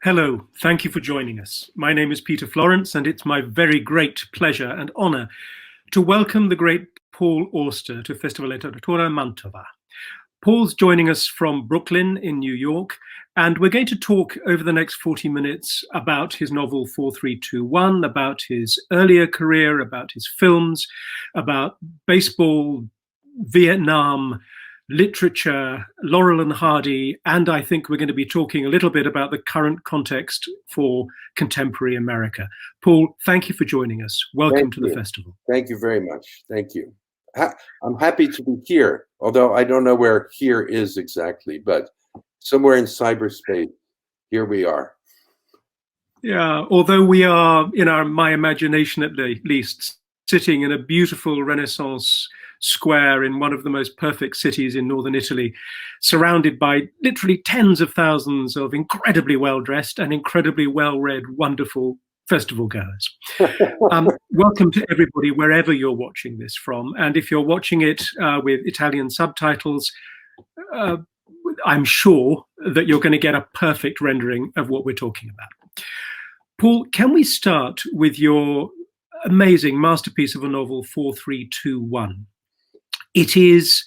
Hello, thank you for joining us. My name is Peter Florence, and it's my very great pleasure and honor to welcome the great Paul Auster to Festivaletteratura Mantova. Paul's joining us from Brooklyn in New York, and we're going to talk over the next 40 minutes about his novel 4321, about his earlier career, about his films, about baseball, Vietnam, literature, Laurel and Hardy, and I think we're going to be talking a little bit about the current context for contemporary America. Paul, thank you for joining us. Welcome to the festival. Thank you very much. Thank you. I'm happy to be here, although I don't know where here is exactly, but somewhere in cyberspace, here we are. Yeah, although we are, in my imagination at least, sitting in a beautiful Renaissance square in one of the most perfect cities in northern Italy, surrounded by literally tens of thousands of incredibly well-dressed and incredibly well-read, wonderful festival goers. Welcome to everybody, wherever you're watching this from. And if you're watching it with Italian subtitles, I'm sure that you're going to get a perfect rendering of what we're talking about. Paul, can we start with your amazing masterpiece of a novel, 4321? It is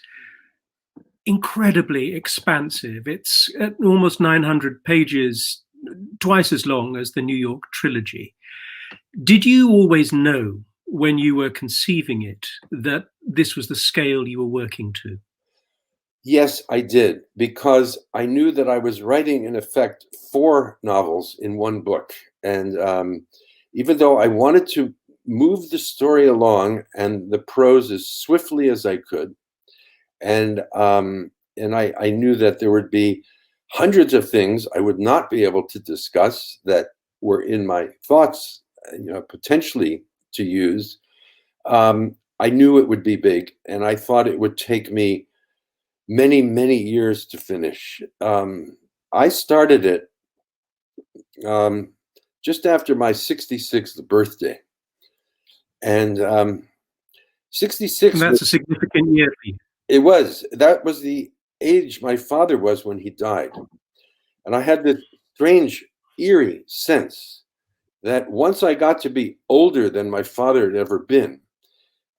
incredibly expansive. It's almost 900 pages, twice as long as the New York trilogy. Did you always know when you were conceiving it that this was the scale you were working to? Yes, I did, because I knew that I was writing, in effect, 4 novels in one book. And even though I wanted to move the story along and the prose as swiftly as I could, and I knew that there would be hundreds of things I would not be able to discuss that were in my thoughts, potentially to use. I knew it would be big, and I thought it would take me many, many years to finish. I started it just after my 66th birthday. And 66. And that's a significant year for you. It was. That was the age my father was when he died. And I had this strange, eerie sense that once I got to be older than my father had ever been,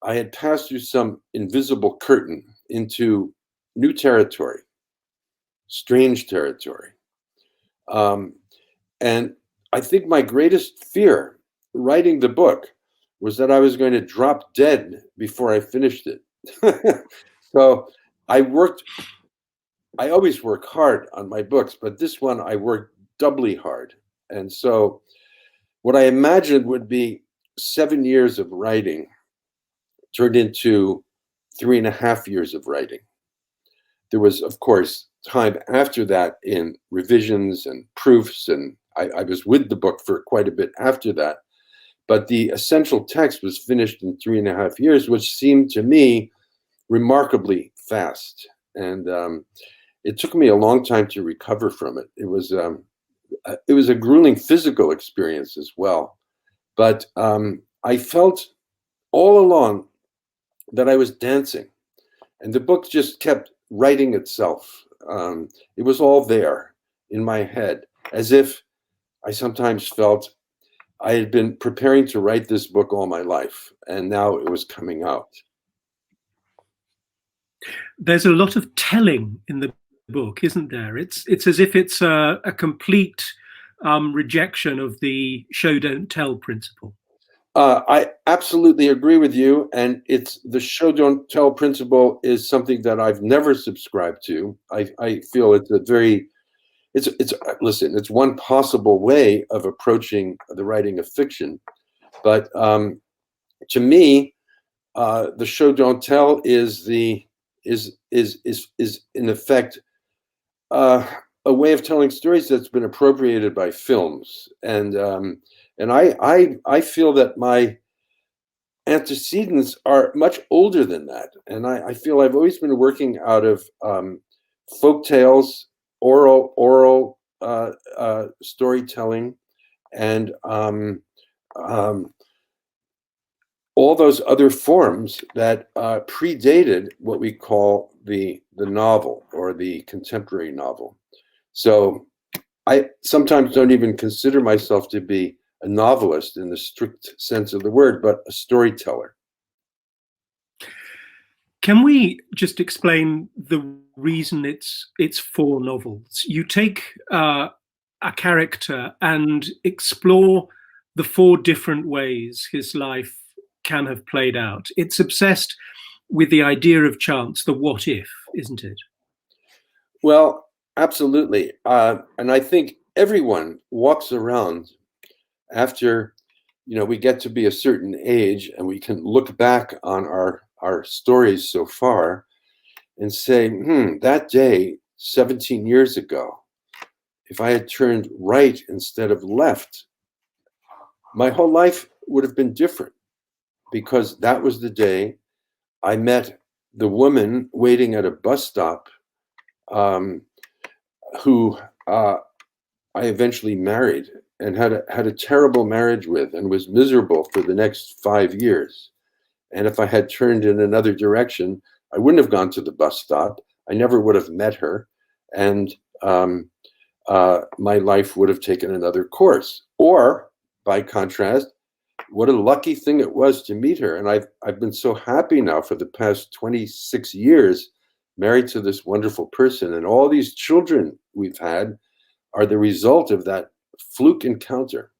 I had passed through some invisible curtain into new territory, strange territory. And I think my greatest fear writing the book was that I was going to drop dead before I finished it. So I always work hard on my books, but this one I worked doubly hard. And so what I imagined would be 7 years of writing turned into 3.5 years of writing. There was, of course, time after that in revisions and proofs, and I was with the book for quite a bit after that. But the essential text was finished in 3.5 years, which seemed to me remarkably fast. And it took me a long time to recover from it. It was a grueling physical experience as well. But I felt all along that I was dancing, and the book just kept writing itself. It was all there in my head, as if I sometimes felt I had been preparing to write this book all my life, and now it was coming out. There's a lot of telling in the book, isn't there? It's as if it's a complete rejection of the show don't tell principle. I absolutely agree with you, and it's the show don't tell principle is something that I've never subscribed to. I feel it's a very listen, it's one possible way of approaching the writing of fiction, but to me, the show don't tell is in effect a way of telling stories that's been appropriated by films, and I feel that my antecedents are much older than that, and I feel I've always been working out of folk tales, oral storytelling, and all those other forms that predated what we call the novel or the contemporary novel. So I sometimes don't even consider myself to be a novelist in the strict sense of the word, but a storyteller. Can we just explain the reason it's 4 novels? You take a character and explore the 4 different ways his life can have played out. It's obsessed with the idea of chance, the what if, isn't it? Well, absolutely. And I think everyone walks around after, we get to be a certain age and we can look back on our stories so far and say, that day 17 years ago, if I had turned right instead of left, my whole life would have been different, because that was the day I met the woman waiting at a bus stop, who I eventually married and had a terrible marriage with, and was miserable for the next 5 years. And if I had turned in another direction, I wouldn't have gone to the bus stop. I never would have met her, and my life would have taken another course. Or, by contrast, what a lucky thing it was to meet her. And I've been so happy now for the past 26 years, married to this wonderful person. And all these children we've had are the result of that fluke encounter.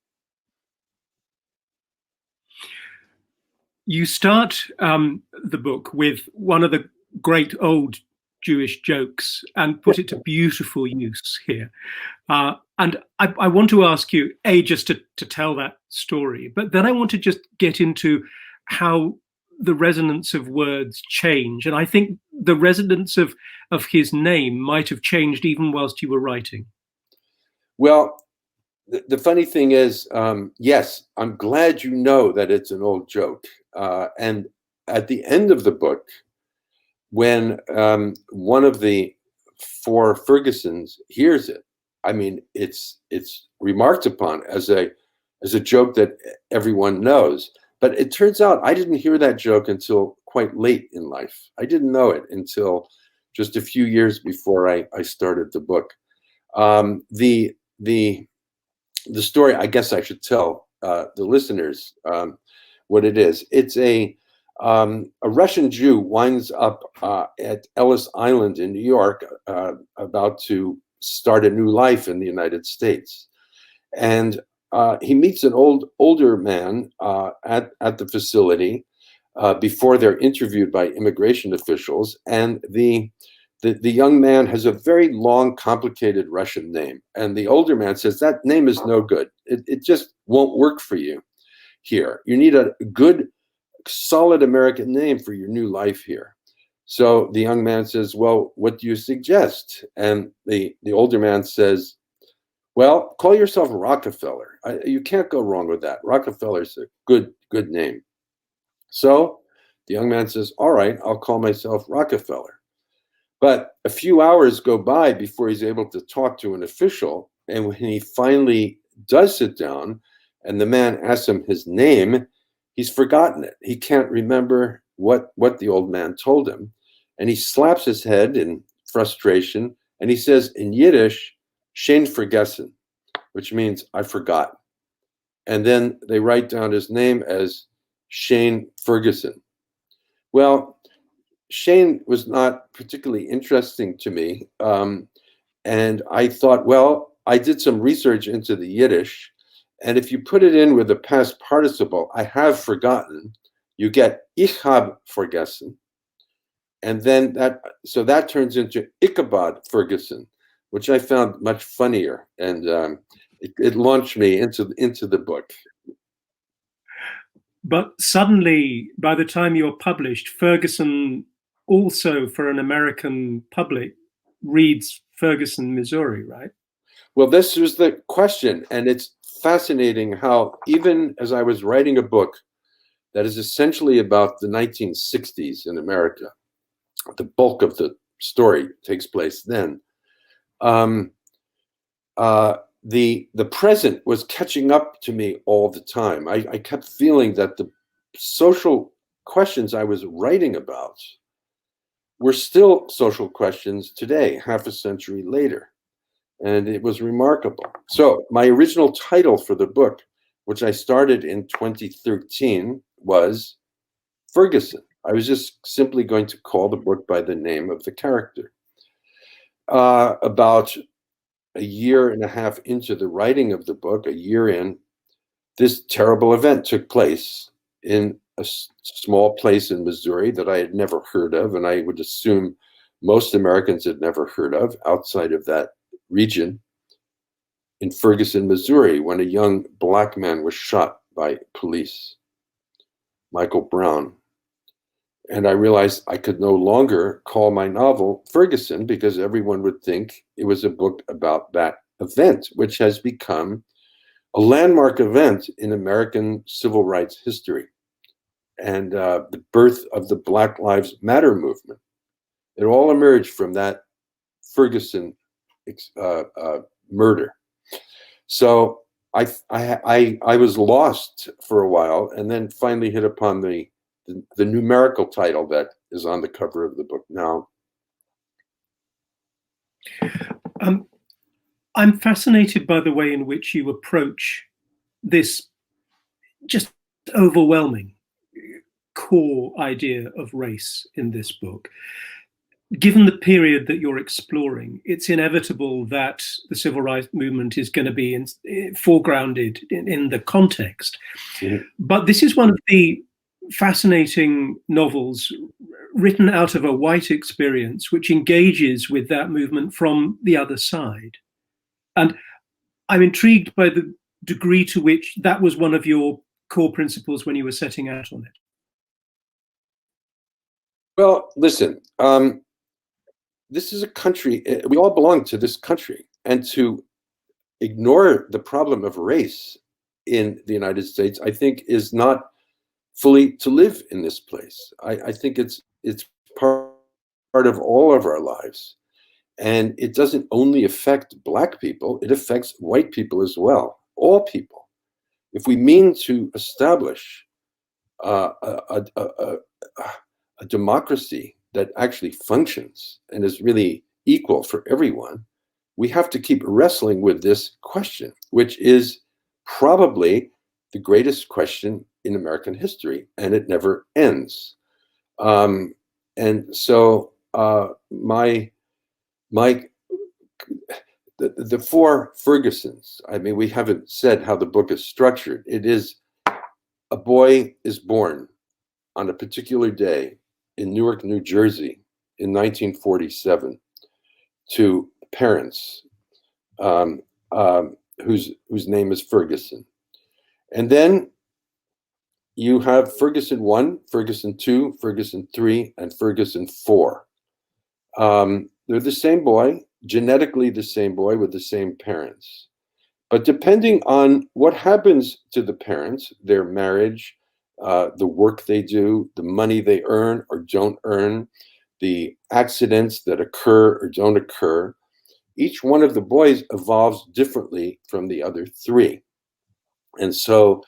You start the book with one of the great old Jewish jokes and put it to beautiful use here. And I want to ask you, just to tell that story, but then I want to just get into how the resonance of words change. And I think the resonance of his name might have changed even whilst you were writing. Well, the funny thing is, yes, I'm glad you know that it's an old joke. And at the end of the book, when one of the 4 Fergusons hears it, I mean, it's remarked upon as a joke that everyone knows. But it turns out I didn't hear that joke until quite late in life. I didn't know it until just a few years before I started the book. The story, I guess I should tell the listeners what it is. It's a Russian Jew winds up at Ellis Island in New York, about to start a new life in the United States. And he meets an older man at the facility before they're interviewed by immigration officials. And the young man has a very long, complicated Russian name. And the older man says, that name is no good. It just won't work for you here. You need a good, solid American name for your new life here. So the young man says, well, what do you suggest? And the older man says, well, call yourself Rockefeller. You can't go wrong with that. Rockefeller's a good name. So the young man says, all right, I'll call myself Rockefeller. But a few hours go by before he's able to talk to an official. And when he finally does sit down and the man asks him his name, he's forgotten it. He can't remember what the old man told him. And he slaps his head in frustration. And he says in Yiddish, Shane vergessen, which means I forgot. And then they write down his name as Shane Ferguson. Well, Shane was not particularly interesting to me. And I thought, well, I did some research into the Yiddish. And if you put it in with the past participle, I have forgotten, you get ich hab vergessen. And then that turns into Ichabod Ferguson, which I found much funnier. And it launched me into the book. But suddenly, by the time you're published, Ferguson also, for an American public, reads Ferguson, Missouri, right? Well, this was the question, and it's fascinating how even as I was writing a book that is essentially about the 1960s in America, the bulk of the story takes place then. The present was catching up to me all the time. I kept feeling that the social questions I was writing about were still social questions today, half a century later. And it was remarkable. So my original title for the book, which I started in 2013, was Ferguson. I was just simply going to call the book by the name of the character. About a year and a half into the writing of the book, a year in, this terrible event took place in a small place in Missouri that I had never heard of, and I would assume most Americans had never heard of outside of that region, in Ferguson, Missouri, when a young black man was shot by police, Michael Brown. And I realized I could no longer call my novel Ferguson because everyone would think it was a book about that event, which has become a landmark event in American civil rights history and the birth of the Black Lives Matter movement. It all emerged from that Ferguson murder. So I was lost for a while, and then finally hit upon the numerical title that is on the cover of the book now. I'm fascinated by the way in which you approach this just overwhelming core idea of race in this book. Given the period that you're exploring, it's inevitable that the civil rights movement is going to be foregrounded in the context. Mm-hmm. But this is one of the fascinating novels written out of a white experience, which engages with that movement from the other side. And I'm intrigued by the degree to which that was one of your core principles when you were setting out on it. Well, listen, this is a country, we all belong to this country, and to ignore the problem of race in the United States, I think, is not fully to live in this place. I think it's part of all of our lives. And it doesn't only affect Black people, it affects white people as well, all people. If we mean to establish a democracy that actually functions and is really equal for everyone, we have to keep wrestling with this question, which is probably the greatest question in American history, and it never ends. And so the four Fergusons, I mean, we haven't said how the book is structured. It is a boy is born on a particular day in Newark, New Jersey in 1947 to parents whose name is Ferguson. And then you have Ferguson 1, Ferguson 2, Ferguson 3, and Ferguson 4. They're the same boy, genetically the same boy with the same parents. But depending on what happens to the parents, their marriage, the work they do, the money they earn or don't earn, the accidents that occur or don't occur, each one of the boys evolves differently from the other three. And so,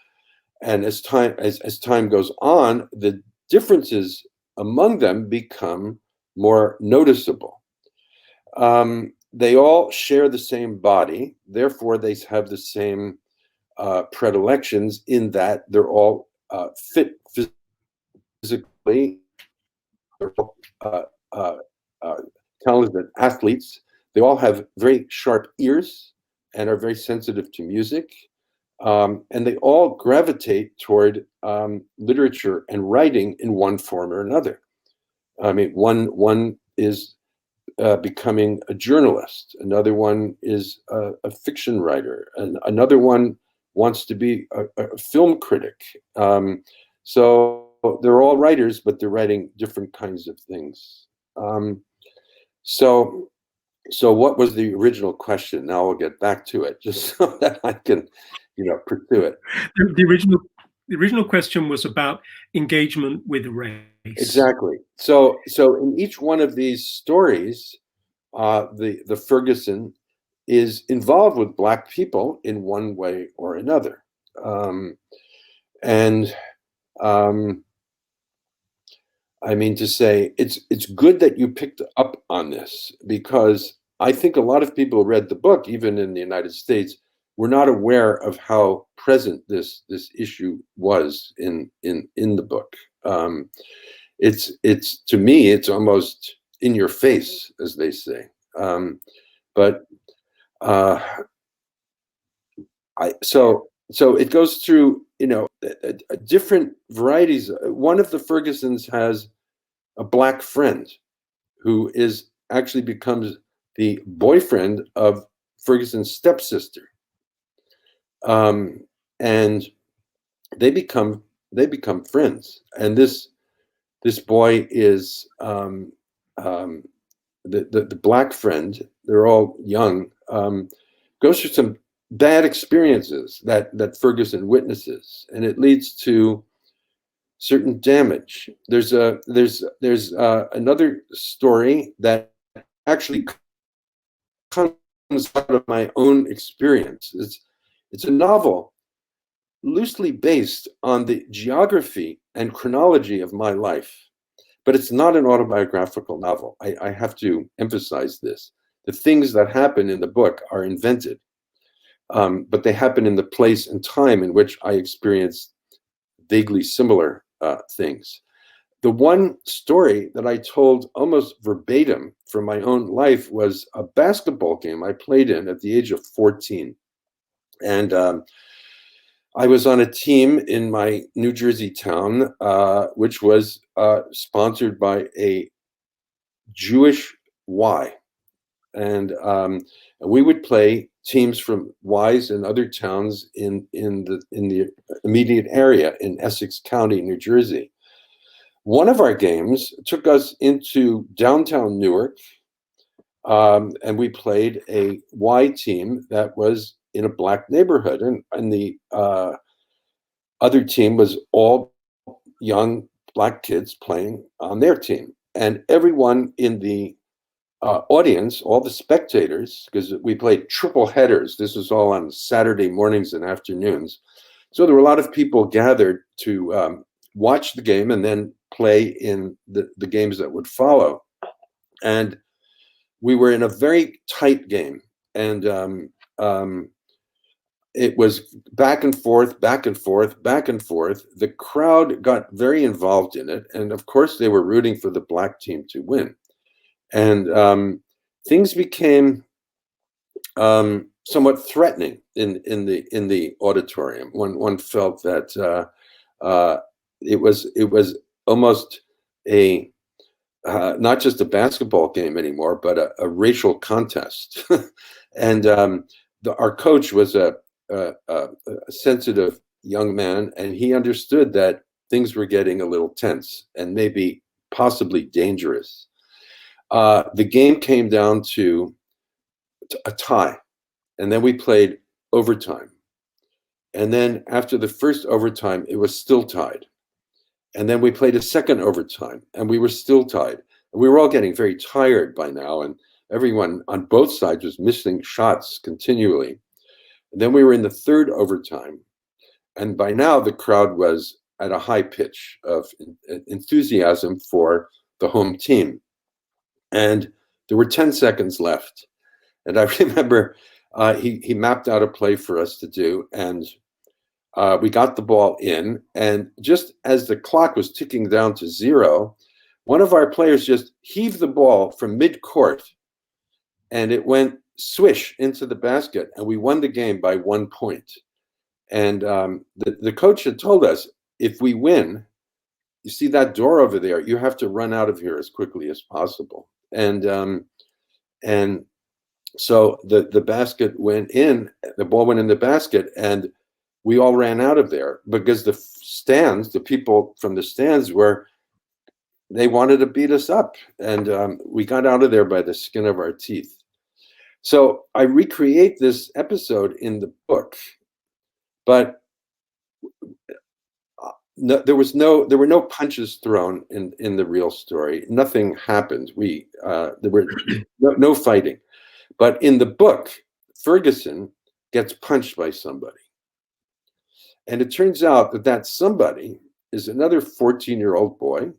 and as time goes on, the differences among them become more noticeable. They all share the same body, therefore they have the same predilections in that they're all fit physically, they're all talented athletes. They all have very sharp ears and are very sensitive to music. And they all gravitate toward literature and writing in one form or another. I mean, one is becoming a journalist. Another one is a fiction writer. And another one wants to be a film critic. So they're all writers, but they're writing different kinds of things. So So what was the original question? Now we'll get back to it, just so that I can, pursue it. The original question was about engagement with race. Exactly. So in each one of these stories, the Ferguson is involved with Black people in one way or another, and I mean to say, it's good that you picked up on this, because I think a lot of people who read the book, even in the United States, were not aware of how present this issue was in the book. It's to me, it's almost in your face, as they say. But so it goes through, different varieties. One of the Fergusons has a Black friend who actually becomes the boyfriend of Ferguson's stepsister, and they become friends. And this boy is the Black friend. They're all young. Goes through some bad experiences that Ferguson witnesses, and it leads to certain damage. There's another story that actually comes out of my own experience. It's a novel loosely based on the geography and chronology of my life, but it's not an autobiographical novel. I have to emphasize this. The things that happen in the book are invented, but they happen in the place and time in which I experienced vaguely similar things. The one story that I told almost verbatim from my own life was a basketball game I played in at the age of 14. And I was on a team in my New Jersey town, which was sponsored by a Jewish Y. And we would play teams from Ys and other towns in the immediate area in Essex County, New Jersey. One of our games took us into downtown Newark, and we played a Y team that was in a Black neighborhood, and the other team was all young Black kids playing on their team. And everyone in the audience, all the spectators, because we played triple headers. This was all on Saturday mornings and afternoons. So there were a lot of people gathered to watch the game and then play in the games that would follow. And we were in a very tight game. And it was back and forth, back and forth, back and forth. The crowd got very involved in it. And of course, they were rooting for the Black team to win. And things became somewhat threatening in the auditorium. One felt that it was almost a not just a basketball game anymore, but a racial contest. And our coach was a sensitive young man, and he understood that things were getting a little tense and maybe possibly dangerous. The game came down to a tie, and then we played overtime. And then after the first overtime, it was still tied. And then we played a second overtime, and we were still tied. And we were all getting very tired by now, and everyone on both sides was missing shots continually. And then we were in the third overtime, and by now the crowd was at a high pitch of enthusiasm for the home team. And there were 10 seconds left. And I remember he mapped out a play for us to do, and we got the ball in. And just as the clock was ticking down to 0, one of our players just heaved the ball from mid-court, and it went swish into the basket, and we won the game by 1 point. And the coach had told us, if we win, you see that door over there, you have to run out of here as quickly as possible. And so the basket went in, the ball went in the basket, and we all ran out of there because the stands, the people from the stands they wanted to beat us up. And we got out of there by the skin of our teeth. So I recreate this episode in the book, but no, there were no punches thrown in the real story. Nothing happened. There were no fighting. But in the book, Ferguson gets punched by somebody. And it turns out that that somebody is another 14-year-old boy,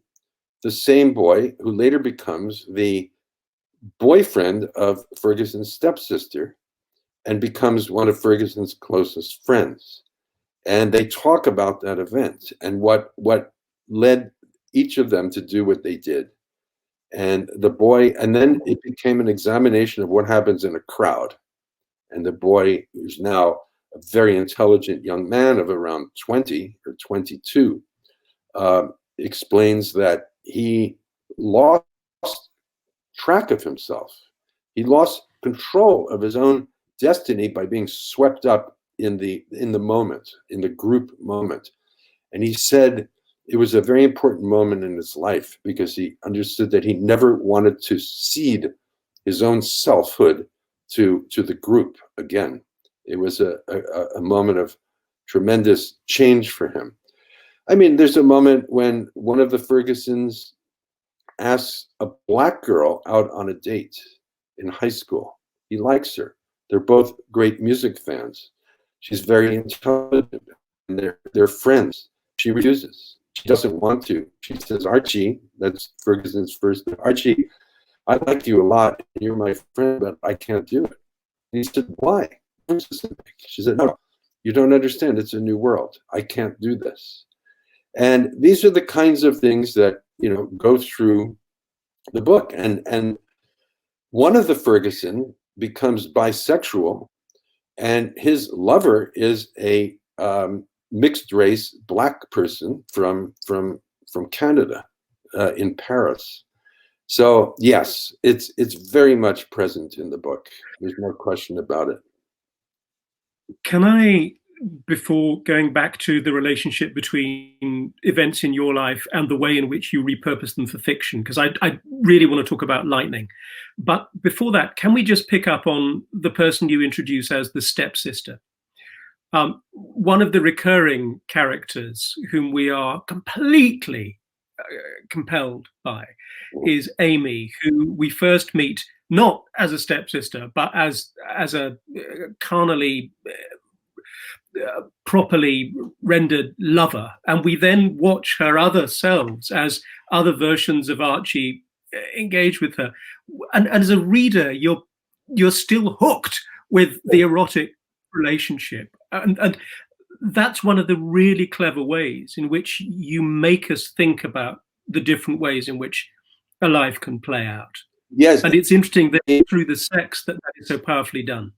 the same boy who later becomes the boyfriend of Ferguson's stepsister and becomes one of Ferguson's closest friends. And they talk about that event and what led each of them to do what they did. And then it became an examination of what happens in a crowd. And the boy, who's now a very intelligent young man of around 20 or 22, explains that he lost track of himself. He lost control of his own destiny by being swept up in the moment, in the group moment. And he said it was a very important moment in his life because he understood that he never wanted to cede his own selfhood to the group again. It was a moment of tremendous change for him. I mean, there's a moment when one of the Fergusons asks a black girl out on a date in high school. He likes her. They're both great music fans. She's very intelligent, and they're friends. She refuses. She doesn't want to. She says, Archie, that's Ferguson's first name, Archie, I like you a lot, and you're my friend, but I can't do it. And he said, why? She said, no, you don't understand. It's a new world. I can't do this. And these are the kinds of things that, go through the book. And one of the Ferguson becomes bisexual, and his lover is a mixed race black person from Canada, in Paris. So yes, it's very much present in the book. There's no question about it. Can I, before going back to the relationship between events in your life and the way in which you repurpose them for fiction, because I really want to talk about Lightning. But before that, can we just pick up on the person you introduce as the stepsister? One of the recurring characters whom we are completely compelled by is Amy, who we first meet not as a stepsister, but as a carnally properly rendered lover, and we then watch her other selves as other versions of Archie engage with her, and as a reader you're still hooked with the erotic relationship, and that's one of the really clever ways in which you make us think about the different ways in which a life can play out. Yes, and it's interesting that through the sex that is so powerfully done.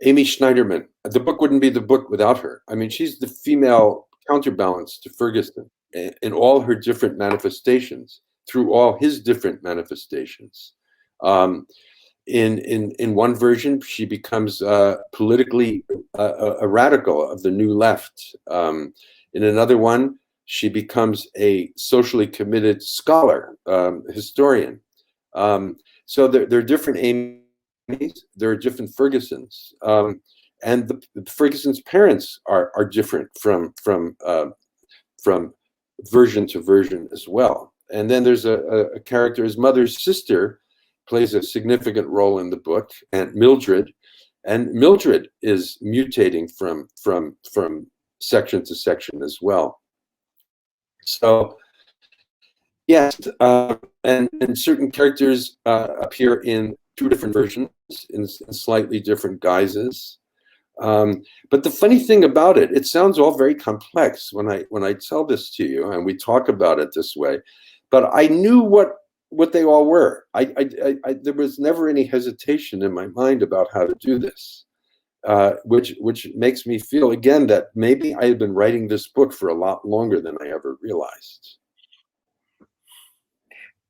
Amy Schneiderman, the book wouldn't be the book without her. I mean, she's the female counterbalance to Ferguson in all her different manifestations, through all his different manifestations. In one version, she becomes politically a radical of the New Left. In another one, she becomes a socially committed scholar, historian. So there are different Amy's. There are different Fergusons, and the Ferguson's parents are different from version to version as well. And then there's a character, his mother's sister plays a significant role in the book, Aunt Mildred, and Mildred is mutating from section to section as well. So yes, and certain characters appear in two different versions in slightly different guises. But the funny thing about it, it sounds all very complex when I tell this to you and we talk about it this way. But I knew what they all were. There was never any hesitation in my mind about how to do this, which makes me feel again that maybe I had been writing this book for a lot longer than I ever realized.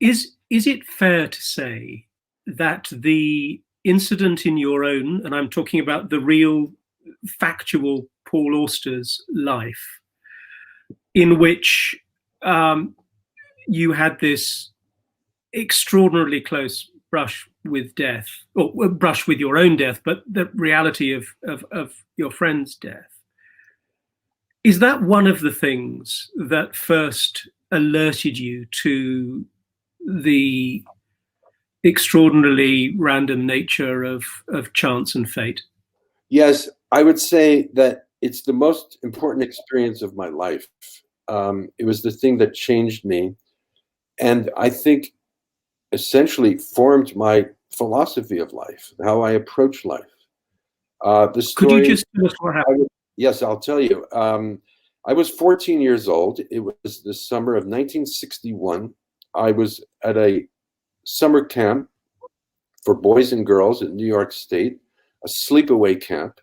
Is it fair to say that the incident in your own, and I'm talking about the real factual Paul Auster's life, in which you had this extraordinarily close brush with death, or brush with your own death, but the reality of your friend's death. Is that one of the things that first alerted you to the extraordinarily random nature of chance and fate? Yes, I would say that it's the most important experience of my life. It was the thing that changed me, and I think essentially formed my philosophy of life, how I approach life. The story. Could you just tell us what happened? Yes, I'll tell you. I was 14 years old. It was the summer of 1961. I was at a summer camp for boys and girls in New York State, a sleepaway camp.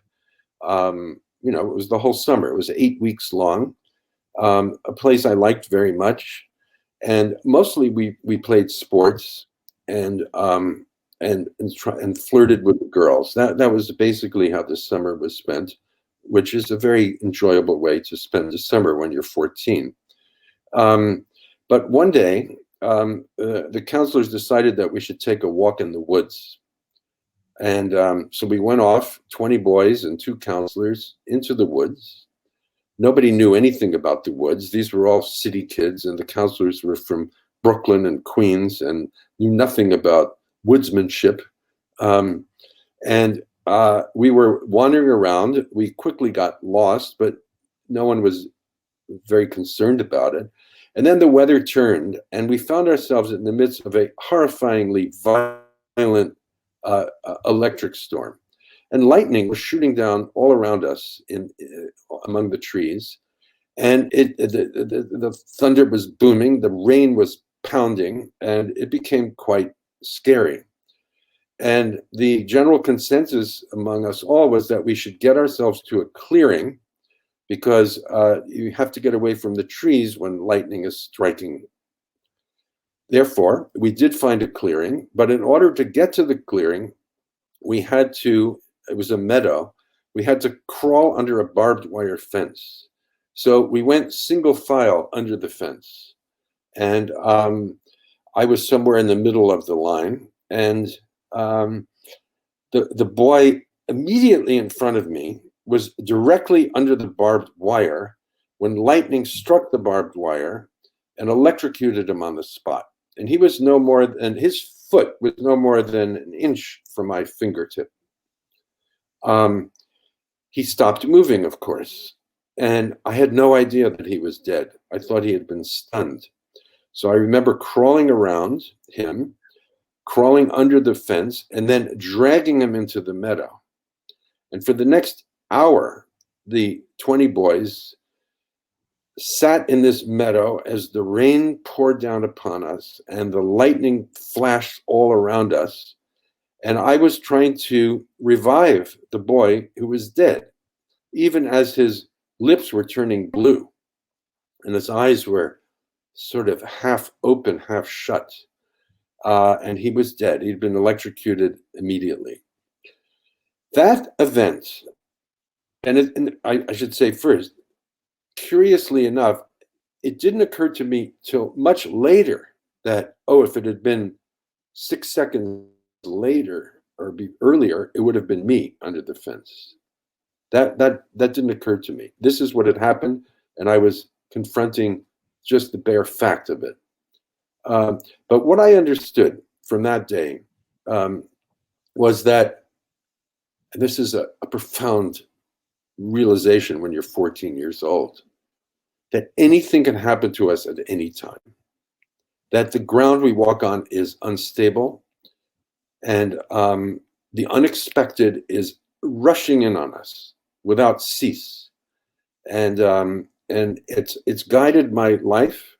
You know, it was the whole summer. It was 8 weeks long. A place I liked very much, and mostly we played sports and flirted with the girls. That was basically how the summer was spent, which is a very enjoyable way to spend the summer when you're 14. But one day, the counselors decided that we should take a walk in the woods. And so we went off, 20 boys and 2 counselors, into the woods. Nobody knew anything about the woods. These were all city kids, and the counselors were from Brooklyn and Queens and knew nothing about woodsmanship. We were wandering around. We quickly got lost, but no one was very concerned about it. And then the weather turned, and we found ourselves in the midst of a horrifyingly violent electric storm. And lightning was shooting down all around us among the trees. And the thunder was booming, the rain was pounding, and it became quite scary. And the general consensus among us all was that we should get ourselves to a clearing, because you have to get away from the trees when lightning is striking. Therefore, we did find a clearing, but in order to get to the clearing, we had to, it was a meadow, we had to crawl under a barbed wire fence. So we went single file under the fence. And I was somewhere in the middle of the line, and the boy immediately in front of me was directly under the barbed wire when lightning struck the barbed wire and electrocuted him on the spot. And he was no more than, his foot was no more than an inch from my fingertip. He stopped moving, of course, and I had no idea that he was dead. I thought he had been stunned. So I remember crawling around him, crawling under the fence, and then dragging him into the meadow. And for the next hour, the 20 boys sat in this meadow as the rain poured down upon us and the lightning flashed all around us. And I was trying to revive the boy who was dead, even as his lips were turning blue and his eyes were sort of half open, half shut. And he was dead. He'd been electrocuted immediately. That event, and I should say first, curiously enough, it didn't occur to me till much later that, oh, if it had been 6 seconds later or earlier, it would have been me under the fence. That didn't occur to me. This is what had happened, and I was confronting just the bare fact of it. But what I understood from that day was that, and this is a profound realization when you're 14 years old, that anything can happen to us at any time, that the ground we walk on is unstable, and the unexpected is rushing in on us without cease. And it's guided my life,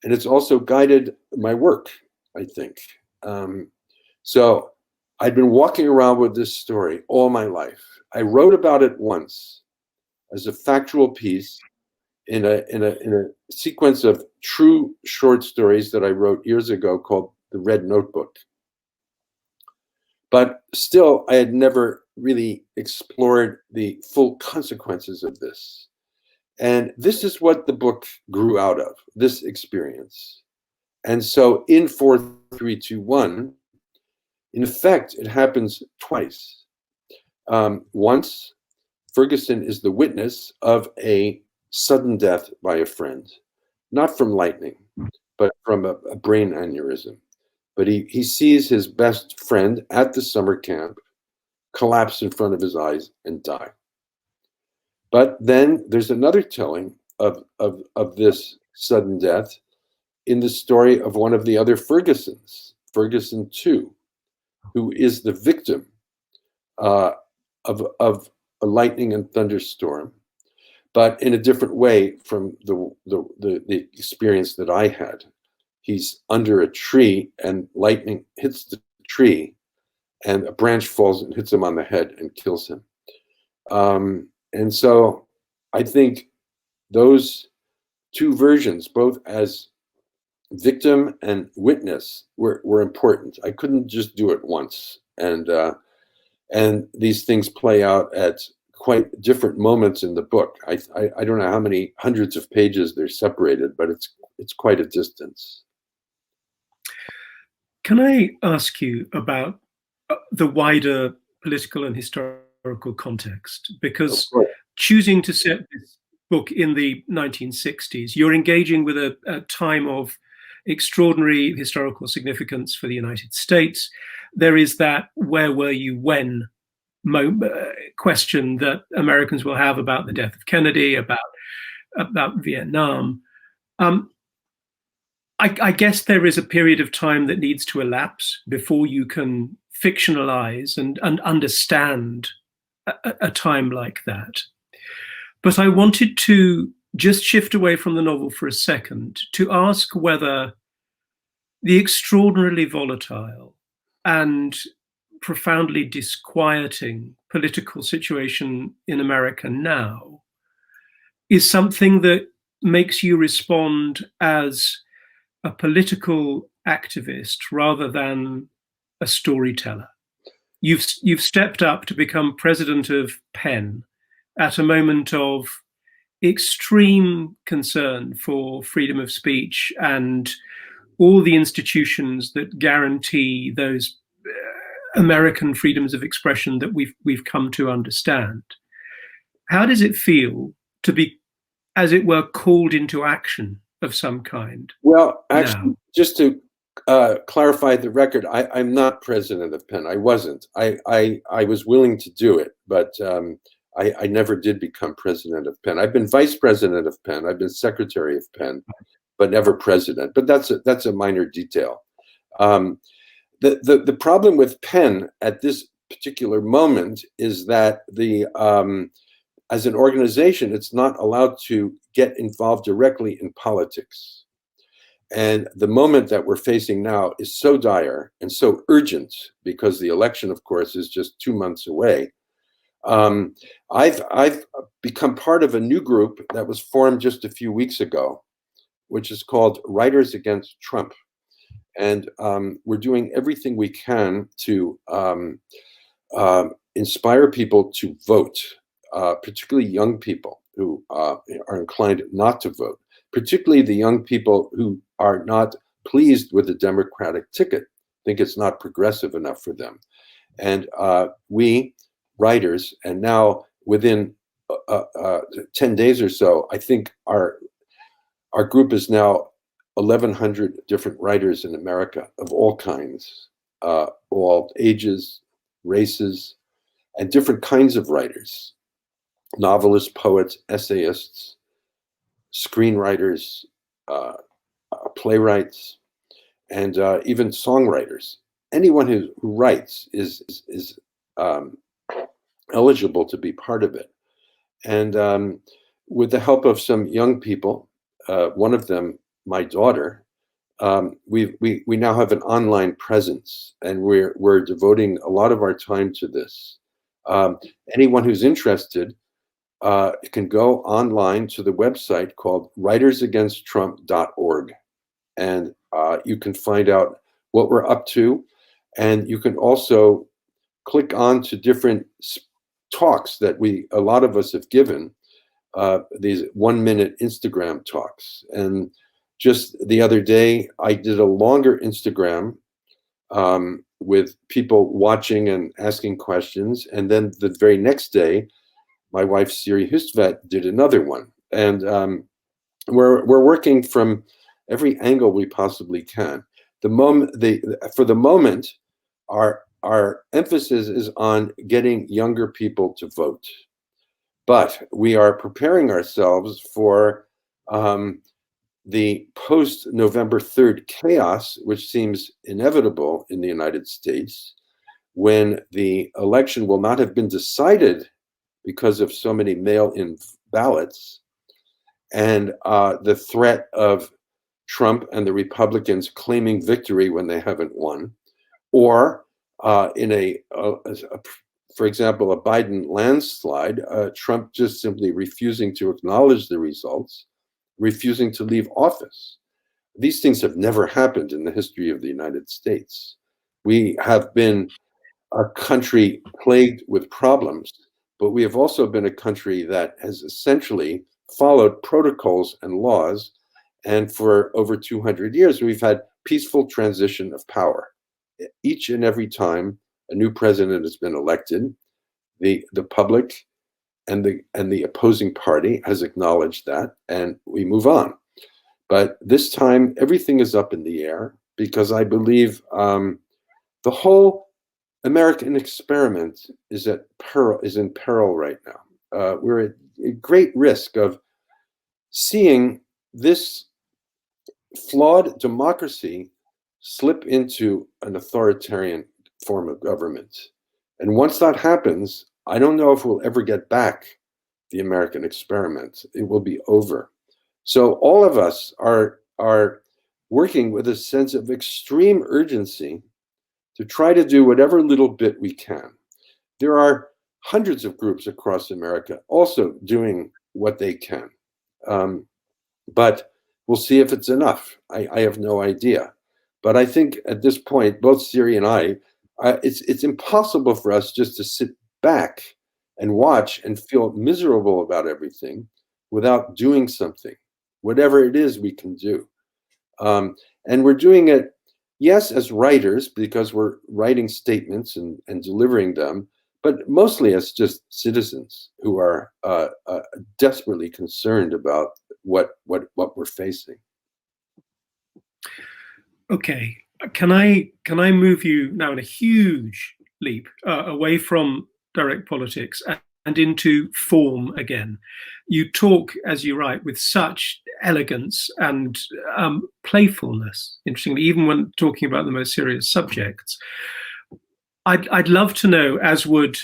and it's also guided my work, I think. So I'd been walking around with this story all my life. I wrote about it once as a factual piece in a sequence of true short stories that I wrote years ago called The Red Notebook. But still, I had never really explored the full consequences of this. And this is what the book grew out of, this experience. And so in 4321, In fact, it happens twice. Once, Ferguson is the witness of a sudden death by a friend, not from lightning, but from a brain aneurysm. But he sees his best friend at the summer camp collapse in front of his eyes and die. But then there's another telling of this sudden death in the story of one of the other Fergusons, Ferguson 2, who is the victim of a lightning and thunderstorm, but in a different way from the experience that I had. He's under a tree and lightning hits the tree and a branch falls and hits him on the head and kills him. And so I think those two versions, both as victim and witness, were important. I couldn't just do it once. And these things play out at quite different moments in the book. I don't know how many hundreds of pages they're separated, but it's quite a distance. Can I ask you about the wider political and historical context? Because choosing to set this book in the 1960s, you're engaging with a time of extraordinary historical significance for the United States. There is that "where were you when" question that Americans will have about the death of Kennedy, about Vietnam. I guess there is a period of time that needs to elapse before you can fictionalize and understand a time like that. But I wanted to just shift away from the novel for a second to ask whether the extraordinarily volatile and profoundly disquieting political situation in America now is something that makes you respond as a political activist rather than a storyteller. You've stepped up to become president of PEN at a moment of extreme concern for freedom of speech and all the institutions that guarantee those American freedoms of expression that we've come to understand. How does it feel to be, as it were, called into action of some kind? Well, actually, just to clarify the record, I'm not president of PEN. I wasn't. I was willing to do it, but I never did become president of PEN. I've been vice president of PEN. I've been secretary of PEN, but never president. But that's a minor detail. The problem with PEN at this particular moment is that as an organization, it's not allowed to get involved directly in politics. And the moment that we're facing now is so dire and so urgent because the election, of course, is just 2 months away. I've become part of a new group that was formed just a few weeks ago, which is called Writers Against Trump. And we're doing everything we can to inspire people to vote, particularly young people who are inclined not to vote, particularly the young people who are not pleased with the Democratic ticket, think it's not progressive enough for them. And we, writers, and now within 10 days or so, I think our group is now 1,100 different writers in America of all kinds, all ages, races, and different kinds of writers, novelists, poets, essayists, screenwriters, playwrights, and even songwriters. Anyone who writes is eligible to be part of it. And with the help of some young people, one of them, my daughter, we now have an online presence, and we're devoting a lot of our time to this. Anyone who's interested can go online to the website called writersagainsttrump.org, and you can find out what we're up to, and you can also click on to different talks that a lot of us have given, these 1-minute Instagram talks. And just the other day, I did a longer Instagram with people watching and asking questions. And then the very next day, my wife, Siri Hustvedt, did another one. And we're working from every angle we possibly can. For the moment, our emphasis is on getting younger people to vote. But we are preparing ourselves for the post-November 3rd chaos, which seems inevitable in the United States, when the election will not have been decided because of so many mail-in ballots, and the threat of Trump and the Republicans claiming victory when they haven't won, or for example, a Biden landslide, Trump just simply refusing to acknowledge the results, refusing to leave office. These things have never happened in the history of the United States. We have been a country plagued with problems, but we have also been a country that has essentially followed protocols and laws. And for over 200 years, we've had peaceful transition of power. Each and every time a new president has been elected, the public and the opposing party has acknowledged that, and we move on. But this time, everything is up in the air because I believe the whole American experiment is in peril right now. We're at great risk of seeing this flawed democracy slip into an authoritarian form of government. And once that happens, I don't know if we'll ever get back the American experiment. It will be over. So all of us are working with a sense of extreme urgency to try to do whatever little bit we can. There are hundreds of groups across America also doing what they can. But we'll see if it's enough. I have no idea. But I think at this point, both Siri and I, it's impossible for us just to sit back and watch and feel miserable about everything without doing something, whatever it is we can do. And we're doing it, yes, as writers, because we're writing statements and delivering them, but mostly as just citizens who are desperately concerned about what we're facing. Okay, can I move you now in a huge leap away from direct politics and into form again? You talk, as you write, with such elegance and playfulness, interestingly, even when talking about the most serious subjects. I'd love to know, as would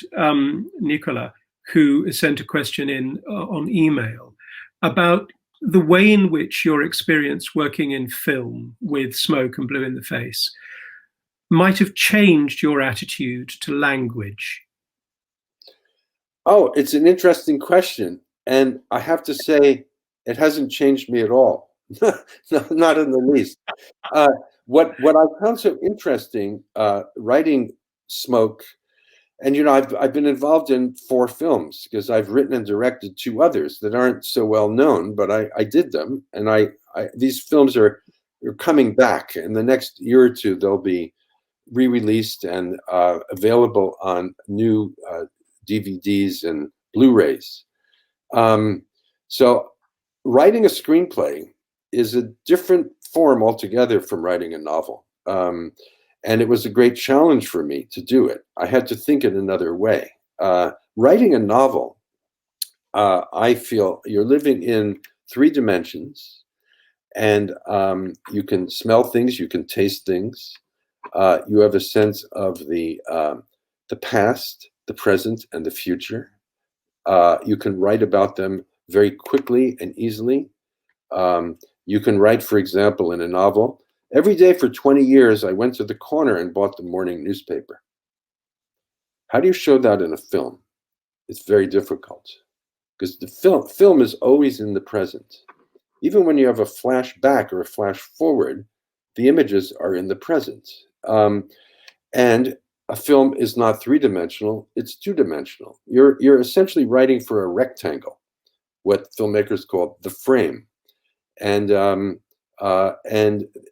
Nicola, who sent a question in on email, about the way in which your experience working in film with Smoke and Blue in the Face might have changed your attitude to language. Oh, it's an interesting question. And I have to say, it hasn't changed me at all. Not in the least. What I found so interesting writing Smoke, and I've been involved in 4 films because I've written and directed 2 others that aren't so well known, but I did them, and these films are coming back. In the next year or 2, they'll be re-released and available on new DVDs and Blu-rays. So writing a screenplay is a different form altogether from writing a novel. And it was a great challenge for me to do it. I had to think in another way. Writing a novel, I feel you're living in 3 dimensions, and you can smell things, you can taste things. You have a sense of the past, the present, and the future. You can write about them very quickly and easily. You can write, for example, in a novel, every day for 20 years, I went to the corner and bought the morning newspaper. How do you show that in a film? It's very difficult because the film is always in the present. Even when you have a flash back or a flash forward, the images are in the present. And a film is not 3-dimensional, it's 2-dimensional. You're essentially writing for a rectangle, what filmmakers call the frame. And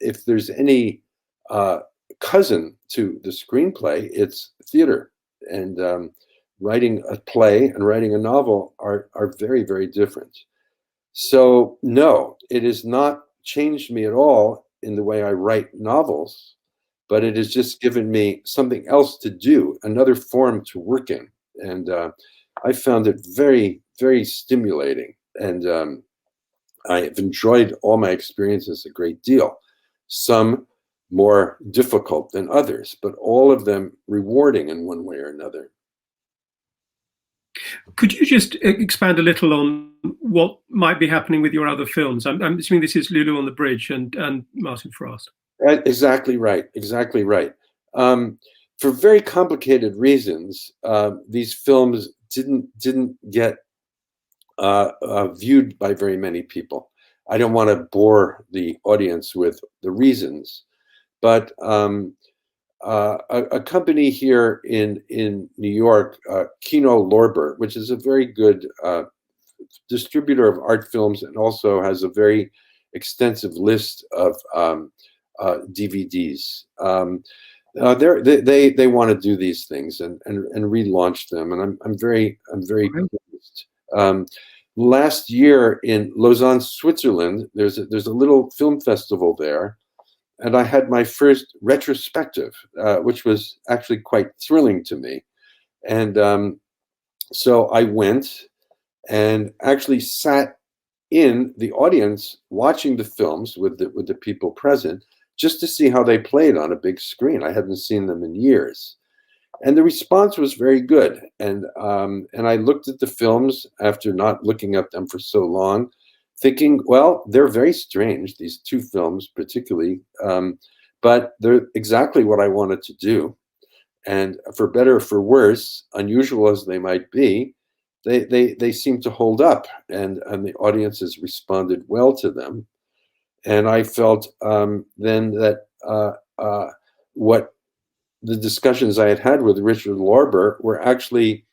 if there's any cousin to the screenplay. It's theater, and writing a play and writing a novel are very, very different. So no, it has not changed me at all in the way I write novels, but it has just given me something else to do, another form to work in. And I found it very, very stimulating. And I've enjoyed all my experiences a great deal, some more difficult than others, but all of them rewarding in one way or another. Could you just expand a little on what might be happening with your other films? I'm assuming this is Lulu on the Bridge and Martin Frost. Exactly right. Exactly right. For very complicated reasons, these films didn't get viewed by very many people. I don't want to bore the audience with the reasons, but a company here in New York, Kino Lorber, which is a very good distributor of art films and also has a very extensive list of DVDs. They want to do these things and relaunch them, and I'm very pleased. Last year in Lausanne, Switzerland, there's a little film festival there, and I had my first retrospective, which was actually quite thrilling to me. And so I went and actually sat in the audience watching the films with the people present, just to see how they played on a big screen. I hadn't seen them in years. And the response was very good. And I looked at the films after not looking at them for so long, thinking, well, they're very strange, these two films particularly, but they're exactly what I wanted to do. And for better or for worse, unusual as they might be, they seem to hold up, and the audiences responded well to them. And I felt then that what the discussions I had had with Richard Lorber were actually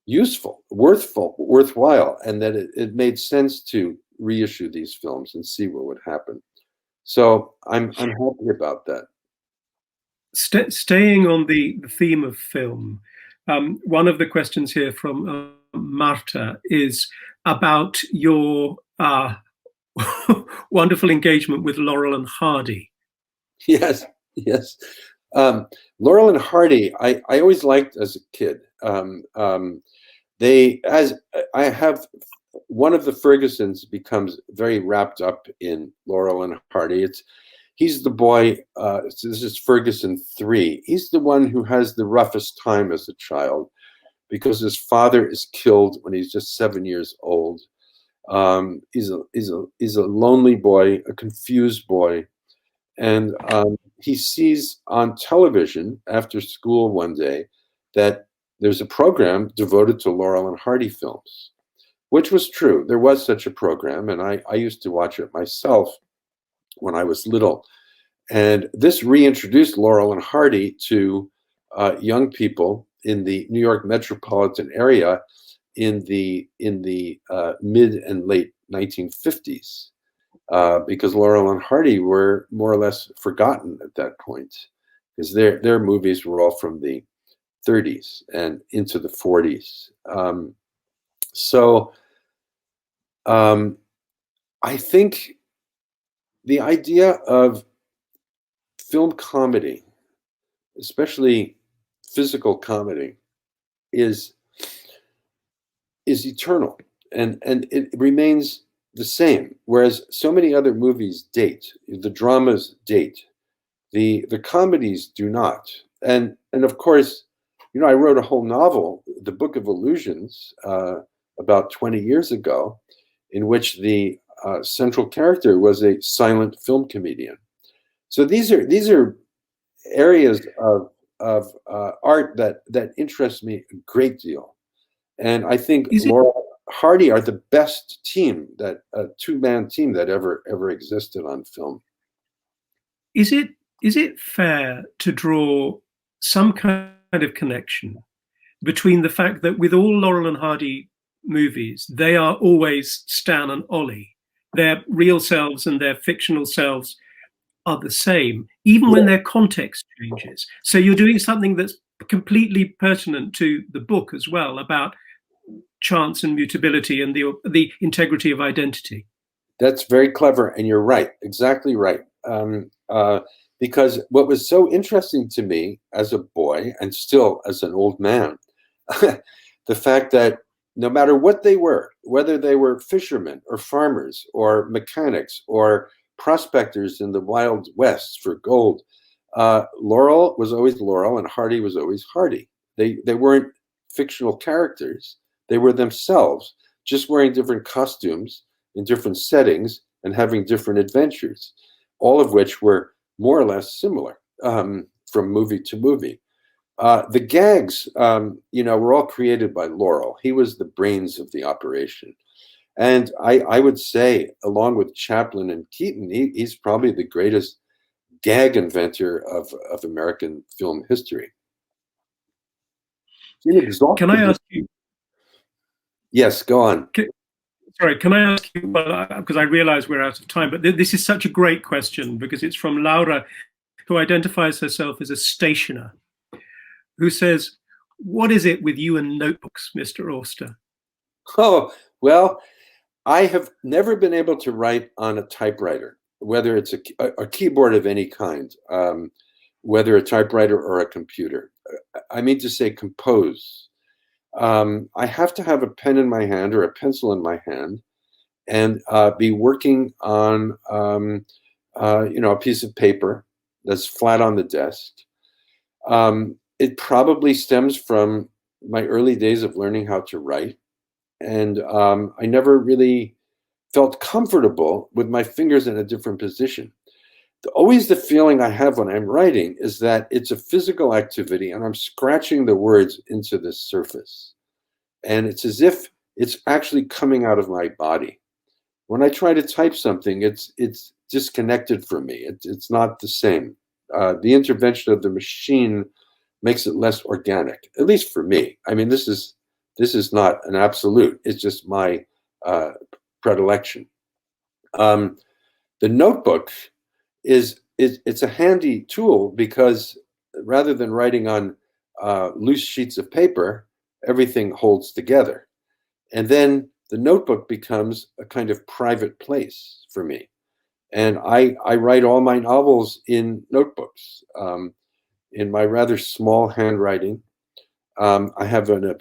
useful, worthwhile, and that it made sense to reissue these films and see what would happen. So I'm happy about that. Staying on the theme of film, one of the questions here from Marta is about your wonderful engagement with Laurel and Hardy. Yes. Laurel and Hardy, I always liked as a kid. As I have, one of the Fergusons becomes very wrapped up in Laurel and Hardy. He's the boy, this is Ferguson 3. He's the one who has the roughest time as a child because his father is killed when he's just 7 years old. He's a lonely boy, a confused boy. And he sees on television after school one day that there's a program devoted to Laurel and Hardy films, which was true. There was such a program, and I used to watch it myself when I was little. And this reintroduced Laurel and Hardy to young people in the New York metropolitan area in the mid and late 1950s. Because Laurel and Hardy were more or less forgotten at that point, because their movies were all from the 30s and into the 40s. So I think the idea of film comedy, especially physical comedy, is eternal, and it remains the same, whereas so many other movies date. The dramas date, the comedies do not. And of course, I wrote a whole novel, The Book of Illusions, about 20 years ago, in which the central character was a silent film comedian. So these are areas of art that interest me a great deal, and I think Laurel Hardy are the best team, that two-man team that ever existed on film. Is it fair to draw some kind of connection between the fact that with all Laurel and Hardy movies, they are always Stan and Ollie, their real selves and their fictional selves are the same, even when their context changes. So you're doing something that's completely pertinent to the book as well, about chance and mutability and the integrity of identity. That's very clever, and you're right, exactly right. Because what was so interesting to me as a boy, and still as an old man, the fact that no matter what they were, whether they were fishermen or farmers or mechanics or prospectors in the Wild West for gold, Laurel was always Laurel and Hardy was always Hardy. They weren't fictional characters. They were themselves, just wearing different costumes in different settings and having different adventures, all of which were more or less similar from movie to movie. The gags, were all created by Laurel. He was the brains of the operation. And I would say, along with Chaplin and Keaton, he's probably the greatest gag inventor of American film history. Can I ask you? Yes, go on. Sorry, can I ask you, because I realize we're out of time, but this is such a great question because it's from Laura, who identifies herself as a stationer, who says, "What is it with you and notebooks, Mr. Auster?" Oh, well, I have never been able to write on a typewriter, whether it's a keyboard of any kind, whether a typewriter or a computer. I mean to say compose. I have to have a pen in my hand or a pencil in my hand and be working on, a piece of paper that's flat on the desk. It probably stems from my early days of learning how to write. And I never really felt comfortable with my fingers in a different position. Always the feeling I have when I'm writing is that it's a physical activity and I'm scratching the words into the surface. And it's as if it's actually coming out of my body. When I try to type something, it's disconnected from me. It's not the same. The intervention of the machine makes it less organic, at least for me. I mean, this is not an absolute. It's just my predilection. The notebook it's a handy tool because rather than writing on loose sheets of paper, everything holds together. And then the notebook becomes a kind of private place for me. And I write all my novels in notebooks, in my rather small handwriting. I have the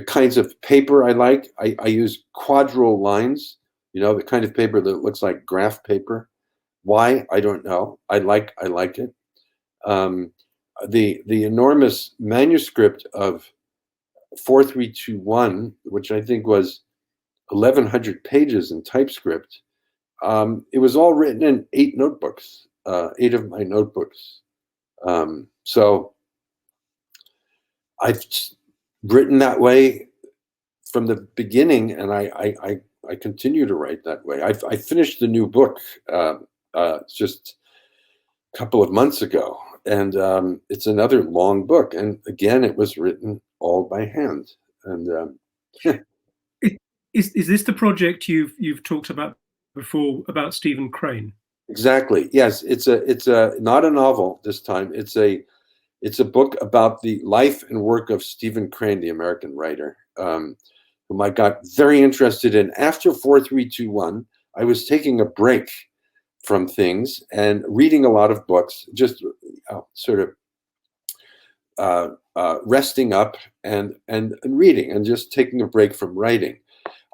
kinds of paper I like. I use quadrille lines, the kind of paper that looks like graph paper. Why? I don't know. I like it. The enormous manuscript of 4321, which I think was 1,100 pages in typescript, it was all written in 8 notebooks, 8 of my notebooks. So I've written that way from the beginning, and I continue to write that way. I finished the new book just a couple of months ago, and it's another long book. And again, it was written all by hand. And is this the project you've talked about before about Stephen Crane? Exactly. Yes, it's not a novel this time. It's a book about the life and work of Stephen Crane, the American writer, whom I got very interested in. After 4321, I was taking a break from things and reading a lot of books, just sort of resting up and reading and just taking a break from writing.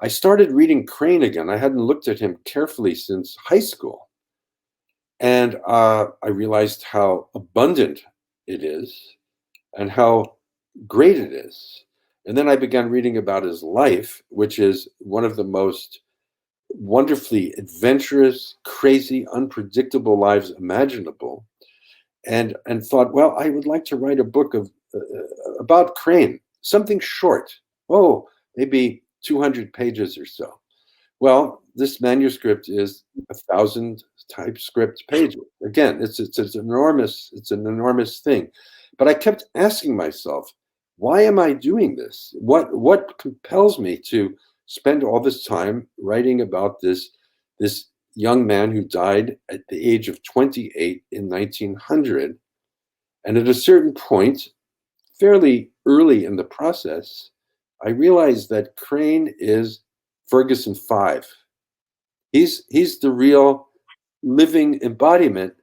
I started reading Crane again. I hadn't looked at him carefully since high school. And I realized how abundant it is and how great it is. And then I began reading about his life, which is one of the most wonderfully adventurous, crazy, unpredictable lives imaginable. And thought, well, I would like to write a book about Crane, something short. Oh, maybe 200 pages or so. Well, this manuscript is 1,000 typescript pages. Again, it's an enormous thing. But I kept asking myself, why am I doing this? What compels me to spend all this time writing about this young man who died at the age of 28 in 1900. And at a certain point, fairly early in the process, I realized that Crane is Ferguson 5. He's the real living embodiment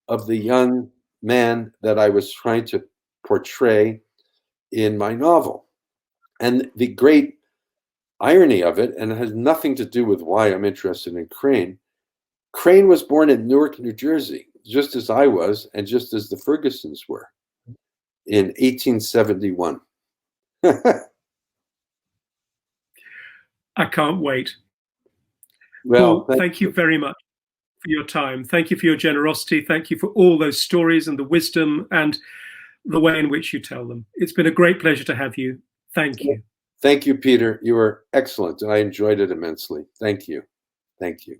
of the young man that I was trying to portray in my novel. And the great irony of it, and it has nothing to do with why I'm interested in Crane, Crane was born in Newark, New Jersey, just as I was, and just as the Fergusons were, in 1871. I can't wait. Well, Paul, thank you very much for your time. Thank you for your generosity. Thank you for all those stories and the wisdom and the way in which you tell them. It's been a great pleasure to have you. Thank you. Thank you, Peter. You were excellent, and I enjoyed it immensely. Thank you. Thank you.